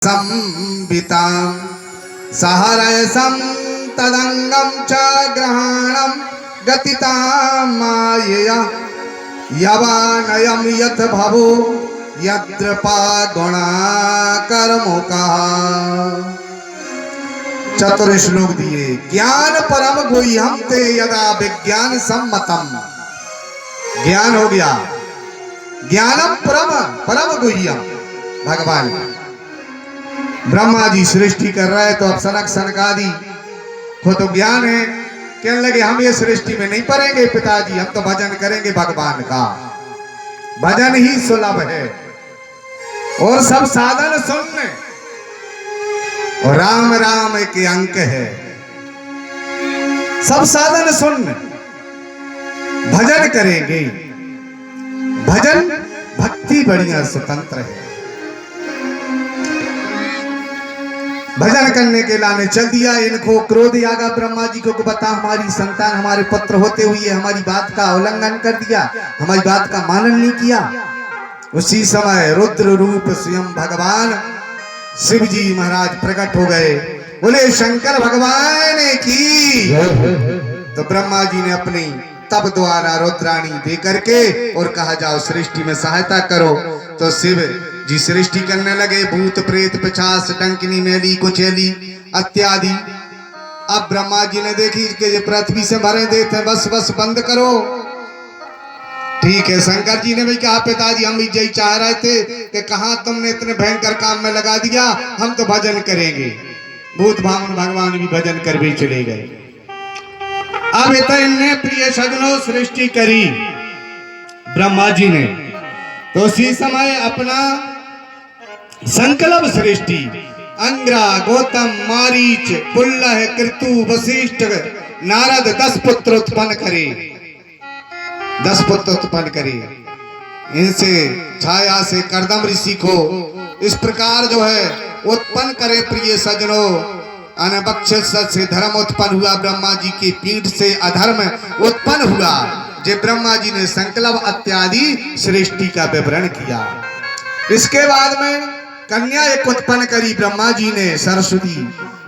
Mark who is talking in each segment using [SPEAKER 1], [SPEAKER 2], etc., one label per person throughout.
[SPEAKER 1] संवितां सहरसं तदंगं च ग्रहणं गतितां मायया यवानयं यथ भवो यद्रपा गुणा कर्मुका। चतुर श्लोक दिए। ज्ञान परम गुह्यम ते यदा विज्ञान सम्मतम। ज्ञान हो गया, ज्ञानम परम परम गुह्यम। भगवान ब्रह्मा जी सृष्टि कर रहे तो अब सनक सनकादि को तो ज्ञान है, कहने लगे हम ये सृष्टि में नहीं पढ़ेंगे पिताजी, हम तो भजन करेंगे भगवान का। भजन ही सुलभ है और सब साधन सुनने, और राम राम के अंक है। सब साधन सुनने, भजन करेंगे। भजन भक्ति बढ़िया स्वतंत्र है। भजन करने के लाने चल दिया। इनको क्रोध आगा ब्रह्मा जी को बता हमारी संतान हमारे पुत्र होते हुए हमारी बात का उल्लंघन कर दिया, हमारी बात का मानन नहीं किया। उसी समय रुद्र रूप स्वयं भगवान शिव जी महाराज प्रकट हो गए। बोले शंकर भगवान की। तो ब्रह्मा जी ने अपनी तप द्वारा रुद्राणी दे करके और कहा जाओ सृष्टि में सहायता करो। तो शिव जी सृष्टि करने लगे। भूत प्रेत पिशाच टंकनी मेली कुचेली इत्यादि। अब ब्रह्मा जी ने देखी कि ये पृथ्वी से भरे देते, बस बस बंद करो। ठीक है, शंकर जी ने भी कहा पिताजी हम भी यही चाह रहे थे कि कहा तुमने इतने भयंकर काम में लगा दिया, हम तो भजन करेंगे। भूत भावन भगवान भी भजन कर भी चले गए। अब इतने प्रिय सजनों सृष्टि करी ब्रह्मा जी ने, तो उसी समय अपना संकल्प सृष्टि अंग्रा गौतम मारीच पुल्लह कृतु वशिष्ठ नारद 10 पुत्र उत्पन्न करे। 10 पुत्र उत्पन्न करे। इनसे छाया से कर्दम ऋषि को इस प्रकार जो है उत्पन्न करे। प्रिय सजनों अनबक्ष से धर्म उत्पन्न हुआ। ब्रह्मा जी की पीठ से अधर्म उत्पन्न हुआ। जे ब्रह्मा जी ने संकल्प इत्यादि सृष्टि का विवरण किया। इसके बाद में कन्या एक उत्पन्न करी ब्रह्मा जी ने, सरस्वती।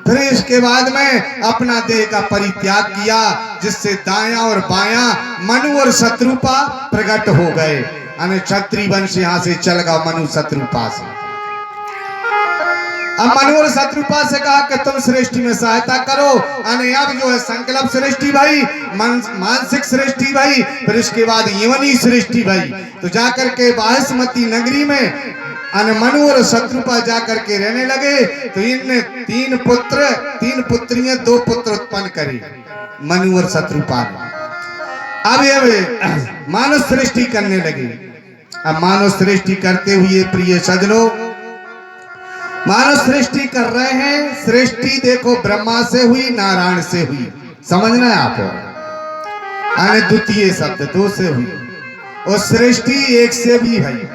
[SPEAKER 1] फिर इसके बाद में अपना देह का परित्याग किया, जिससे दाया और बाया मनु और शत्रुपा प्रकट हो गए। क्षत्रिय वंश यहाँ से चल गया मनु शत्रुपा से। अब मनु और शत्रुपा से कहा कि तुम सृष्टि में सहायता करो। अब जो है संकल्प सृष्टि भाई, मानसिक सृष्टि भाई, फिर इसके बाद यवनी सृष्टि भाई। तो जाकर के बाहिस्मती नगरी में मनु और शत्रुपा जाकर के रहने लगे। तो इनने 3 पुत्र 3 पुत्रियां 2 पुत्र उत्पन्न करे मनु और शत्रुपा ने। अब ये मानव सृष्टि करने लगे। अब मानव सृष्टि करते हुए प्रिय सजनों मानव सृष्टि कर रहे हैं। सृष्टि देखो ब्रह्मा से हुई, नारायण से हुई, समझना है आपको। द्वितीय शब्द 2 से हुई और सृष्टि 1 से भी भाई।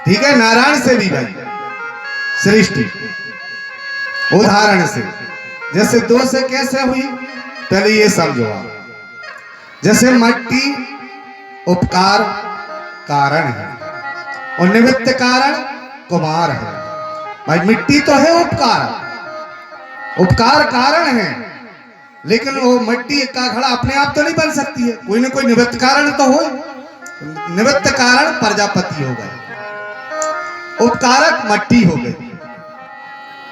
[SPEAKER 1] ठीक है, नारायण से भी भाई सृष्टि। उदाहरण से जैसे 2 से कैसे हुई, पहले ये समझो आप। जैसे मट्टी उपकार कारण है और निमित्त कारण कुमार है। भाई मिट्टी तो है उपकार कारण है, लेकिन वो मिट्टी का घड़ा अपने आप तो नहीं बन सकती है, कोई ना कोई निमित्त कारण तो हो। निमित्त कारण प्रजापति हो गए, उपकारक मट्टी हो गई,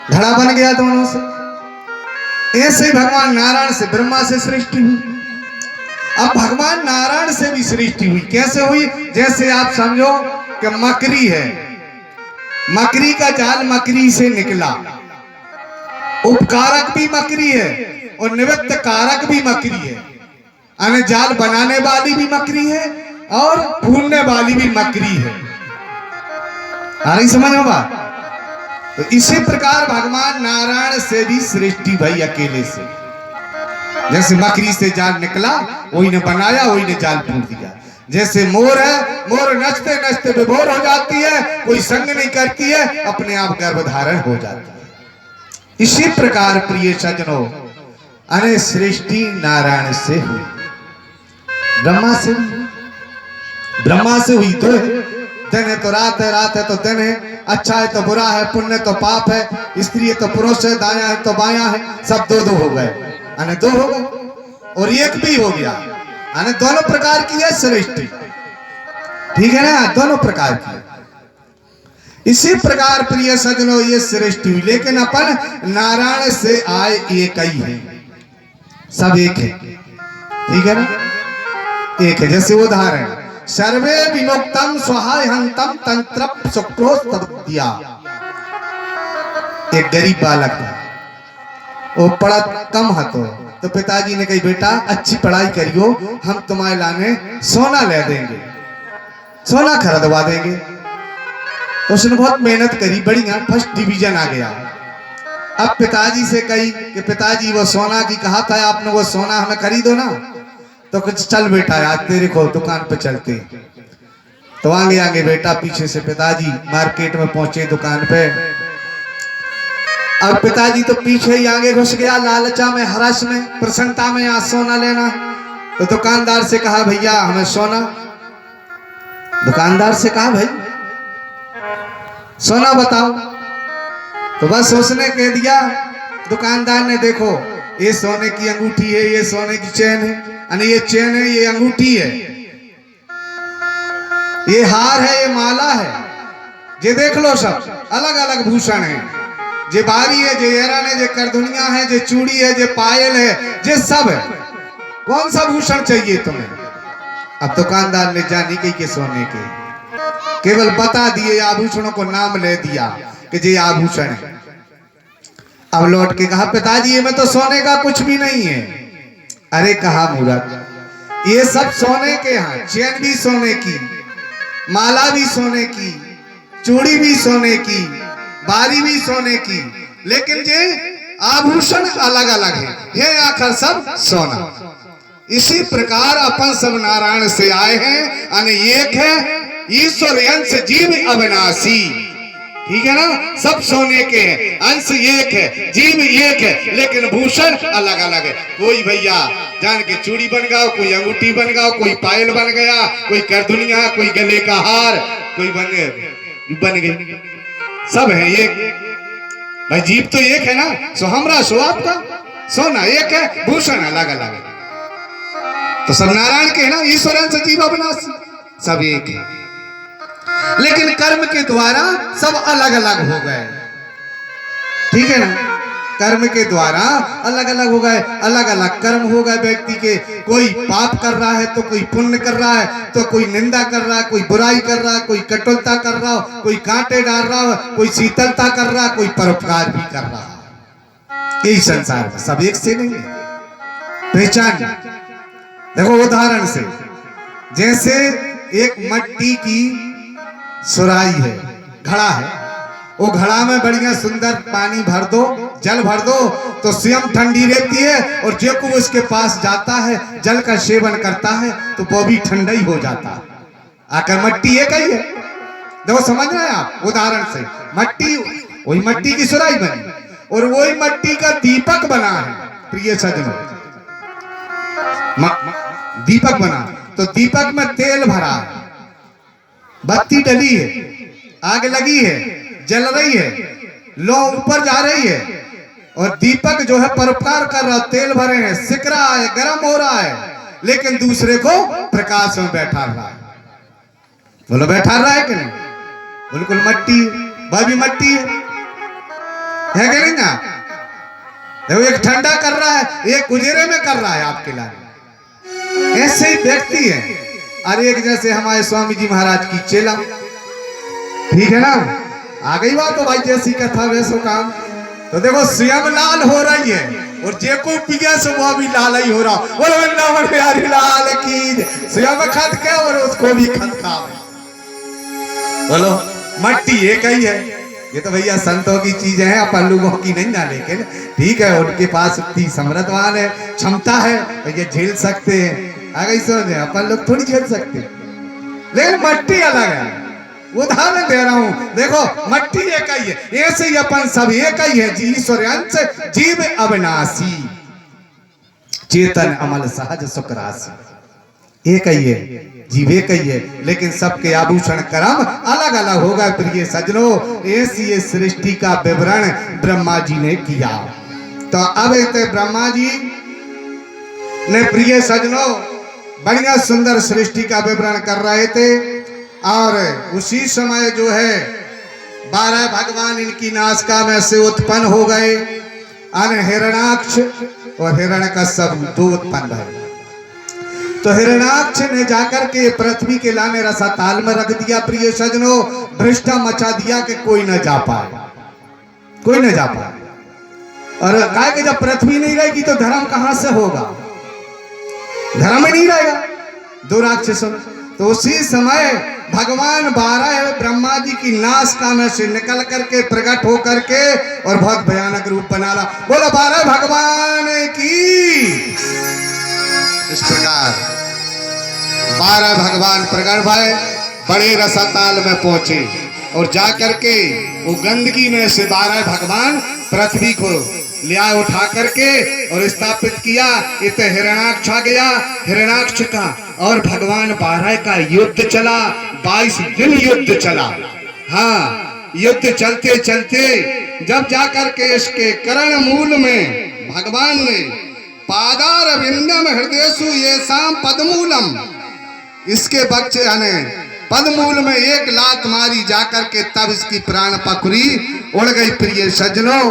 [SPEAKER 1] घड़ा बन गया दोनों से। ऐसे ही भगवान नारायण से ब्रह्मा से सृष्टि हुई। अब भगवान नारायण से भी सृष्टि हुई। कैसे हुई? जैसे आप समझो कि मकड़ी है, मकड़ी का जाल मकड़ी से निकला। उपकारक भी मकड़ी है और निमित्त कारक भी मकड़ी है। जाल बनाने वाली भी मकड़ी है और भूलने वाली भी मकड़ी है। आ रही समझ में बात? तो इसी प्रकार भगवान नारायण से भी सृष्टि भई अकेले से। जैसे मकड़ी से जाल निकला, वही ने बनाया, वही ने जाल टूट दिया। जैसे मोर है, मोर नचते नचते विभोर हो जाती है, कोई संग नहीं करती है, अपने आप गर्भधारण हो जाती है। इसी प्रकार प्रिय सजनों सृष्टि नारायण से हुई, ब्रह्मा से हुई। तो दिन है तो रात है, रात है तो दिन है, अच्छा है तो बुरा है, पुण्य तो पाप है, स्त्री है तो पुरुष है, दाया है तो बाया है, सब दो दो हो गए, यानी दो हो गए और एक भी हो गया, यानी दोनों प्रकार की है सृष्टि। ठीक है ना, दोनों प्रकार की। इसी प्रकार प्रिय सज्जनों ये सृष्टि हुई, लेकिन अपन नारायण से आए एक ही है, सब एक है। ठीक है ना, एक है। जैसे उदाहरण, सर्वे विमुक्तम स्वहाय हंतम तंत्र शुक्रोस्तद्या। एक गरीब बालक है, वो पढ़ा कम हतो, तो पिताजी ने कही बेटा अच्छी पढ़ाई करियो, हम तुम्हारे लाने सोना ले देंगे, सोना खरीदवा देंगे। तो उसने बहुत मेहनत करी, बढ़िया फर्स्ट डिवीजन आ गया। अब पिताजी से कही कि पिताजी वो सोना की कहा था आपने, वो सोना हमें खरीदो ना। तो कुछ चल बेटा आज तेरे को दुकान पे चलते। तो आगे आगे बेटा पीछे से पिताजी मार्केट में पहुंचे दुकान पे। अब पिताजी तो पीछे ही आगे घुस गया, लालचा में, हर्ष में, प्रसन्नता में, आज सोना लेना। तो दुकानदार से कहा भैया हमें सोना। दुकानदार से कहा भाई सोना बताओ। तो बस उसने कह दिया, दुकानदार ने, देखो ये सोने की अंगूठी है, ये सोने की चेन है, यानी ये चेन है, ये अंगूठी है, ये हार है, ये माला है, ये देख लो सब अलग अलग भूषण है, जे बारी है, जे एरन है, जे करधुनिया है, जे चूड़ी है, जे पायल है, जे सब है। कौन सा भूषण चाहिए तुम्हें? अब दुकानदार ने जानी के सोने के, केवल बता दिए आभूषणों को, नाम ले दिया कि ये आभूषण है। अब लौट के कहा पिताजी ये में तो सोने का कुछ भी नहीं है। अरे कहा मूर्ख, ये सब सोने के हैं, चेन भी सोने की, माला भी सोने की, चूड़ी भी सोने की, बारी भी सोने की, लेकिन ये आभूषण अलग अलग है, ये आखिर सब सोना। इसी प्रकार अपन सब नारायण से आए हैं, यानी एक है, ईश्वर अंश जीव अविनाशी। ठीक है ना, सब सोने के हैं, अंश एक है, जीव एक है, लेकिन भूषण अलग अलग है। कोई भैया जान के चूड़ी बन गया, कोई अंगूठी बन गया, कोई पायल बन गया, कोई करधुनिया, कोई गले का हार, कोई बन गई, सब है एक। भाई जीव तो एक है ना, सो हमरा सो आपका, सोना एक है, भूषण अलग अलग है। तो सब नारायण के है ना, ईश्वर अंश जीव अविनाशी, सब एक है, लेकिन कर्म के द्वारा सब अलग अलग हो गए। ठीक है ना, कर्म के द्वारा अलग अलग हो गए, अलग अलग कर्म हो गए व्यक्ति के। कोई पाप कर रहा है तो कोई पुण्य कर रहा है, तो कोई निंदा कर रहा है, कोई बुराई कर रहा है, कोई कटुलता कर रहा हो, कोई कांटे डाल रहा हो, कोई शीतलता कर रहा है, कोई परोपकार भी कर रहा है। यही संसार में सब एक से नहीं है। पहचान देखो उदाहरण से, जैसे एक मट्टी की सुराही है, घड़ा है, वो घड़ा में बढ़िया सुंदर पानी भर दो, जल भर दो, तो स्वयं ठंडी रहती है, और जो को उसके पास जाता है, जल का सेवन करता है, तो वो भी ठंडा ही हो जाता है। आकर मट्टी एक ही है। देखो समझ रहे हैं आप, उदाहरण से मट्टी, वही मट्टी की सुराही बनी, और वही मट्टी का दीपक बना है। प्रिय सज्जनों, दीपक बना, तो दीपक में तेल भरा है, बत्ती डली है, आग लगी है, जल रही है, लो ऊपर जा रही है, और दीपक जो है परोपकार कर रहा, तेल भरे हैं, सिक रहा है, गर्म हो रहा है, लेकिन दूसरे को प्रकाश में बैठा रहा है। बोलो बैठा रहा है कि नहीं? बिल्कुल मट्टी, वह भी मट्टी है कि नहीं ना? देखो एक ठंडा कर रहा है, एक उजेरे में कर रहा है आपके लिए। ऐसे ही व्यक्ति है। अरे एक जैसे हमारे स्वामी जी महाराज की चेला, ठीक है ना, आ गई बात, तो भाई जैसी कथा वैसो काम। तो देखो स्वयं लाल हो रही है, और जे को पिया से वो भी लाल ही हो रहा। बोलो वृंदावन बिहारी लाल की, स्वयं खत के और उसको भी खत खा। बोलो मट्टी एक ही है। ये तो भैया संतों की चीज है, अपन लोगों की नहीं ना, लेकिन ठीक है उनके पास उतनी समृद्धवान है, क्षमता है, तो ये झेल सकते हैं। आगे सोच, अपन लोग थोड़ी झेल सकते, लेकिन मट्टी अलग है। उदाहरण दे रहा हूं, देखो मट्टी एक ही है, ऐसे ही अपन सब एक ही है। ईश्वर अंश जीव अविनाशी, चेतन अमल सहज सुख राशि, एक ही है। जीवे कहिए, लेकिन सबके आभूषण कर्म अलग अलग होगा प्रिय सजनों। ऐसी ये सृष्टि का विवरण ब्रह्मा जी ने किया। तो अब इतने ब्रह्मा जी ने प्रिय सजनों बढ़िया सुंदर सृष्टि का विवरण कर रहे थे, और उसी समय जो है 12 भगवान इनकी नासिका में से उत्पन्न हो गए। हिरणाक्ष और हिरण्यकश्यप दो उत्पन्न भए। तो हिरणाक्ष ने जाकर के पृथ्वी के लाने रसाताल में रख दिया प्रिय सजनों, भ्रष्टा मचा दिया कि कोई न जा पाए, कोई न जा पाए। और कहा कि जब पृथ्वी नहीं रहेगी तो धर्म कहां से होगा, धर्म ही नहीं रहेगा दो राक्षसों। तो उसी समय भगवान 12 ब्रह्मा जी की नासिका में से निकल करके प्रकट हो करके और बहुत भयानक रूप बना ला। बोलो 12 भगवान की। इस प्रकार 12 भगवान प्रकट भय, बड़े रसाताल में पहुंचे और जाकर के वो गंदगी में से 12 भगवान पृथ्वी को लिया उठा करके और स्थापित किया। इत हिरणाक्ष आ गया, हिरणाक्ष का और भगवान 12 का युद्ध चला। 22 दिन युद्ध चला। हाँ, युद्ध चलते चलते जब जाकर के इसके करण मूल में भगवान ने पादार विंदम हृदयसु ये शाम पदमूलम, इसके बच्चे यानी पदमूल में एक लात मारी जाकर के, तब इसकी प्राण पखुरी उड़ गई प्रिय सज्जनों,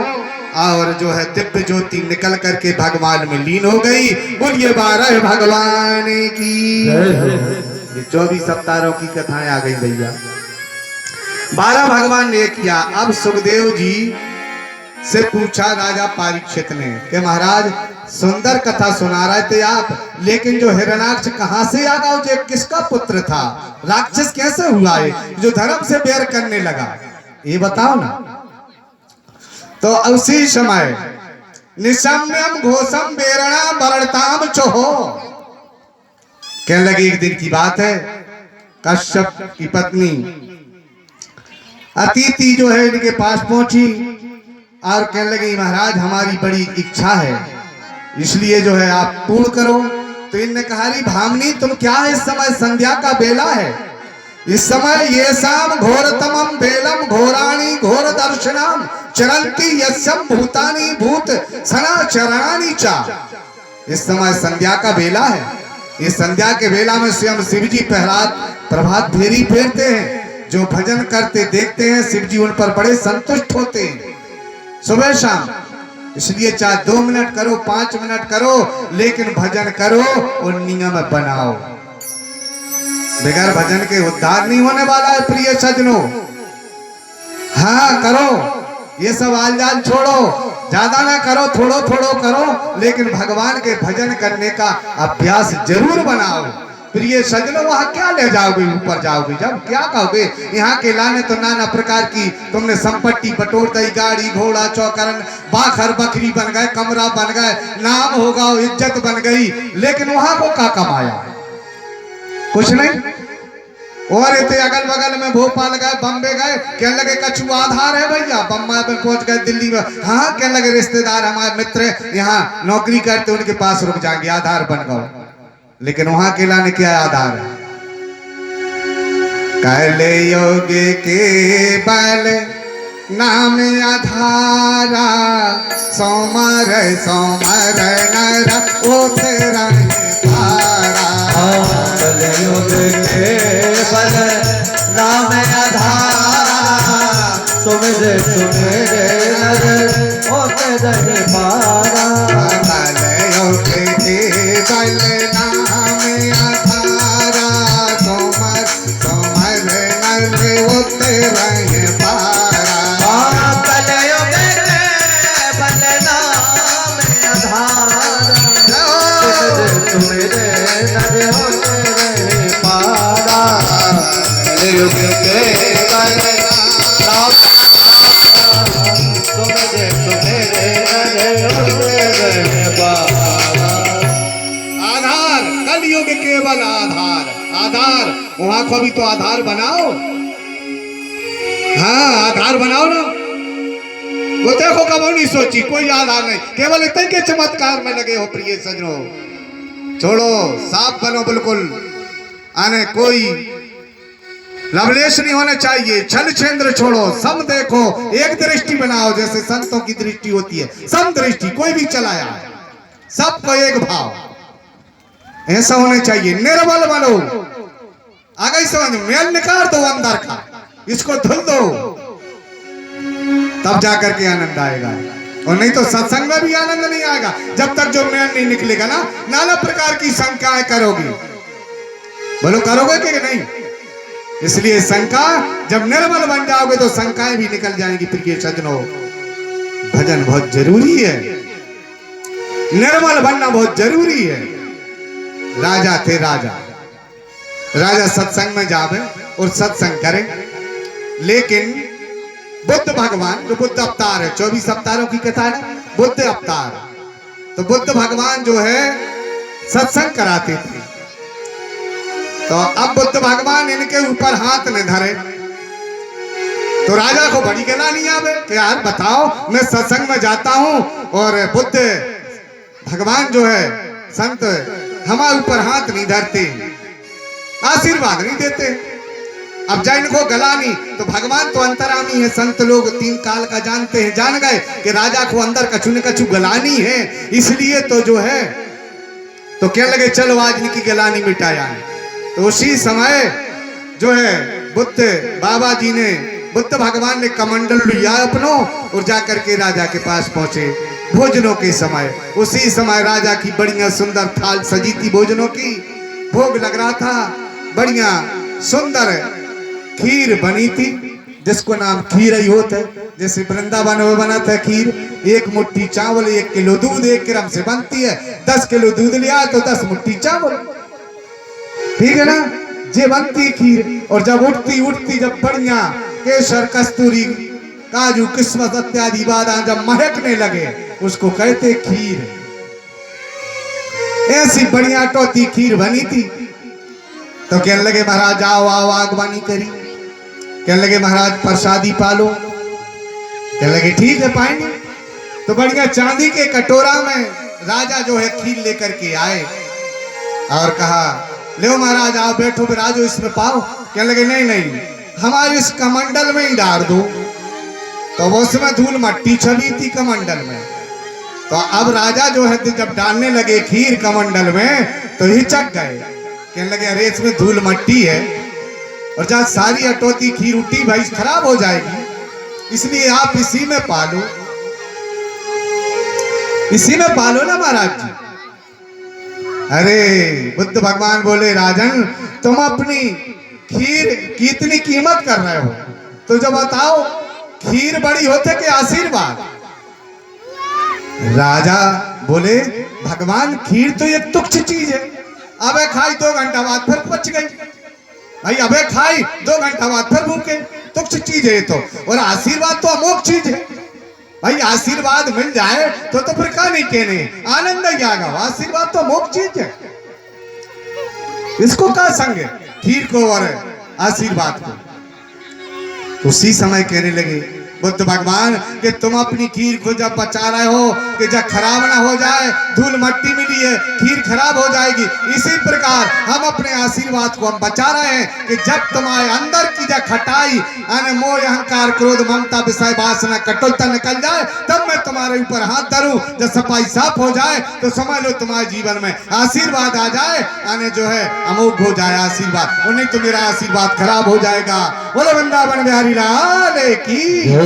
[SPEAKER 1] और जो है दिव्य ज्योति निकल करके भगवान में लीन हो गई। बोलिए 12 भगवान की। ये 24 अवतारों की कथाएं आ गई भैया। 12 भगवान ने किया। अब सुखदेव जी से पूछा राजा परीक्षित ने कि महाराज सुंदर कथा सुना रहे थे आप, लेकिन जो हिरणाक्ष कहां से आ गया, जो किसका पुत्र था, राक्षस कैसे हुआ है जो धर्म से बैर करने लगा, ये बताओ ना। तो उसी समय निशम्यम घोषम बेरणा बरड़ताम चोहो, कहने लगी एक दिन की बात है, कश्यप की पत्नी अतिथि जो है इनके पास पहुंची और कहने लगी महाराज हमारी बड़ी इच्छा है, इसलिए जो है आप पूर्ण करो। तो इनने कहा री भामनी तुम क्या, इस समय संध्या का बेला है, इस समय ये शाम घोरतमम बेलम घोराणी घोर दर्शनम चरंती यस्यम भूतानी भूत सना चरणानी चा। इस समय संध्या का बेला है। इस संध्या के बेला में स्वयं शिव जी प्रभात फेरी फेरते हैं। जो भजन करते देखते हैं शिव जी उन पर बड़े संतुष्ट होते हैं सुबह शाम। इसलिए चाहे 2 मिनट करो 5 मिनट करो, लेकिन भजन करो और नियम बनाओ। बगैर भजन के उद्धार नहीं होने वाला है प्रिय सज्जनों। हाँ करो, ये सब आलजाल छोड़ो, ज्यादा ना करो, थोड़ो थोड़ो करो, लेकिन भगवान के भजन करने का अभ्यास जरूर बनाओ। प्रिय सज्जनों वहां क्या ले जाओगे, ऊपर जाओगे जब क्या कहोगे, यहाँ के लाने तो नाना प्रकार की तुमने संपत्ति बटोर दी, गाड़ी घोड़ा चौकरन बाखर बकरी बन गए, कमरा बन गए, नाम होगा इज्जत बन गई, लेकिन वहां को क्या कमाया, कुछ नहीं। और इतने अगल बगल में भोपाल गए, बम्बे गए, कहने लगे कछु आधार है भैया, बम्बई में पहुंच गए, दिल्ली में, हाँ कहने लगे रिश्तेदार हमारे मित्र यहाँ नौकरी करते उनके पास रुक जाएंगे, आधार बन गए। लेकिन वहां के लाने क्या आधार है, कले योग के बल नाम आधारा, सोमर सोमर नर उतरा
[SPEAKER 2] कलयुग के बल नाम आधारा, सुमिर सुमिर नर होते रहे पारा।
[SPEAKER 1] कलयुग के बल नाम आधारा, सोमर सोमर नर उतरा पारा।
[SPEAKER 2] कलयुग के बल नाम आधारा, सुमिर नर होते रहे पारा। कलयुग के बल नाम सुमिर सुमिर नर होते रहे पारा।
[SPEAKER 1] आधार कलयुग केवल आधार, आधार वहां को भी तो आधार बनाओ। हाँ आधार बनाओ ना, वो देखो कब नहीं सोची, कोई आधार नहीं, केवल इतने के चमत्कार में लगे हो प्रिय सजनों। छोड़ो, साफ बनो बिल्कुल, आने कोई लवलेश नहीं होने चाहिए, छल छेंद्र छोड़ो, सम देखो, एक दृष्टि बनाओ, जैसे संतों की दृष्टि होती है, सम दृष्टि, कोई भी चलाया है, सबको एक भाव, ऐसा होने चाहिए। निर्मल बनो, आ गई समझ, मेल निकाल दो अंदर का, इसको धुल दो, तब जाकर के आनंद आएगा। और नहीं तो सत्संग में भी आनंद नहीं आएगा जब तक जो मेल नहीं निकलेगा ना। नाना प्रकार की शंकाएं करोगी, बोलो करोगे कि नहीं? इसलिए शंका, जब निर्मल बन जाओगे तो शंकाएं भी निकल जाएंगी। प्रिय सज्जनों, भजन बहुत जरूरी है, निर्मल बनना बहुत जरूरी है। राजा थे राजा, राजा सत्संग में जावे और सत्संग करें, लेकिन बुद्ध भगवान जो बुद्ध अवतार है, 24 अवतारों की कथा है, बुद्ध अवतार, तो बुद्ध भगवान जो है सत्संग कराते थे। तो अब बुद्ध भगवान इनके ऊपर हाथ न धरे तो राजा को बड़ी गला नहीं आवे कि यार बताओ, मैं सत्संग में जाता हूं और बुद्ध भगवान जो है संत हमारे ऊपर हाथ नहीं धरते, आशीर्वाद नहीं देते। अब जा इनको गला नहीं, तो भगवान तो अंतरामी है, संत लोग 3 काल का जानते हैं, जान गए कि राजा को अंदर कछु न कछु गलानी है, इसलिए तो जो है तो क्या लगे चलो आज इनकी गलानी मिटाया। तो उसी समय जो है बुद्ध बाबा जी ने, बुद्ध भगवान ने कमंडल लिया अपनो और जाकर के राजा के पास पहुंचे भोजनों के समय। उसी समय राजा की बढ़िया सुंदर थाल सजी थी भोजनों की, भोग लग रहा था, बढ़िया सुंदर खीर बनी थी, जिसको नाम खीर ही होता है, जैसे वृंदावन में बना था खीर। 1 मुट्ठी चावल, 1 किलो दूध, 1 क्रम से बनती है। 10 किलो दूध लिया तो 10 मुट्ठी चावल, ठीक है ना, जे बनती खीर। और जब उठती उठती जब बढ़िया केसर, कस्तूरी, काजू, किस्मत इत्यादि बादाम जब महकने लगे, उसको कहते खीर। ऐसी बढ़िया टोती खीर बनी थी। तो कहने लगे महाराज आओ आओ आगवानी करी, कहने लगे महाराज प्रसादी पालो, कहने लगे ठीक है पाएंगे। तो बढ़िया चांदी के कटोरा में राजा जो है खीर लेकर के आए और कहा ले महाराज आओ बैठो विराजो इसमें पाओ। कहने लगे नहीं नहीं, हमारे इस कमंडल में ही डाल दो। तो वो उसमें धूल मट्टी छवि थी कमंडल में। तो अब राजा जो है जब डालने लगे खीर कमंडल में तो हिचक गए, कहने लगे अरे इसमें धूल मट्टी है और जहाँ सारी अटोती खीर उठी भाई खराब हो जाएगी, इसलिए आप इसी में पालो, इसी में पालो ना महाराज जी। अरे बुद्ध भगवान बोले राजन तुम अपनी खीर की इतनी कीमत कर रहे हो तो जब बताओ खीर बड़ी होते कि आशीर्वाद। राजा बोले भगवान खीर तो एक तुच्छ चीज है, अबे खाई 2 घंटा बाद फिर पच गई भाई, अबे खाई 2 घंटा बाद फिर भूखे, तुच्छ चीज है तो। और आशीर्वाद तो अमोघ चीज है भाई, आशीर्वाद मिल जाए तो फिर का नहीं कहने, आनंद ही आएगा। आशीर्वाद तो अमोघ चीज है, इसको का संग है खीर को और आशीर्वाद को। तो उसी समय कहने लगे बुद्ध भगवान कि तुम अपनी खीर को जब बचा रहे हो कि जब खराब ना हो जाए, धूल मट्टी मिली है खीर खराब हो जाएगी, इसी प्रकार हम अपने आशीर्वाद को हम बचा रहे हैं कि जब तुम्हारे अंदर की जब खटाई यानी मोह अहंकार क्रोध ममता विषय वासना कटुलता निकल जाए तब मैं तुम्हारे ऊपर हाथ धरूं, जब सफाई साफ हो जाए तो समझ लो तुम्हारे जीवन में आशीर्वाद आ जाए, यानी जो है अमोघ हो जाए आशीर्वाद, और नहीं तो मेरा आशीर्वाद खराब हो जाएगा। बोलो वृंदावन बिहारी लाल की।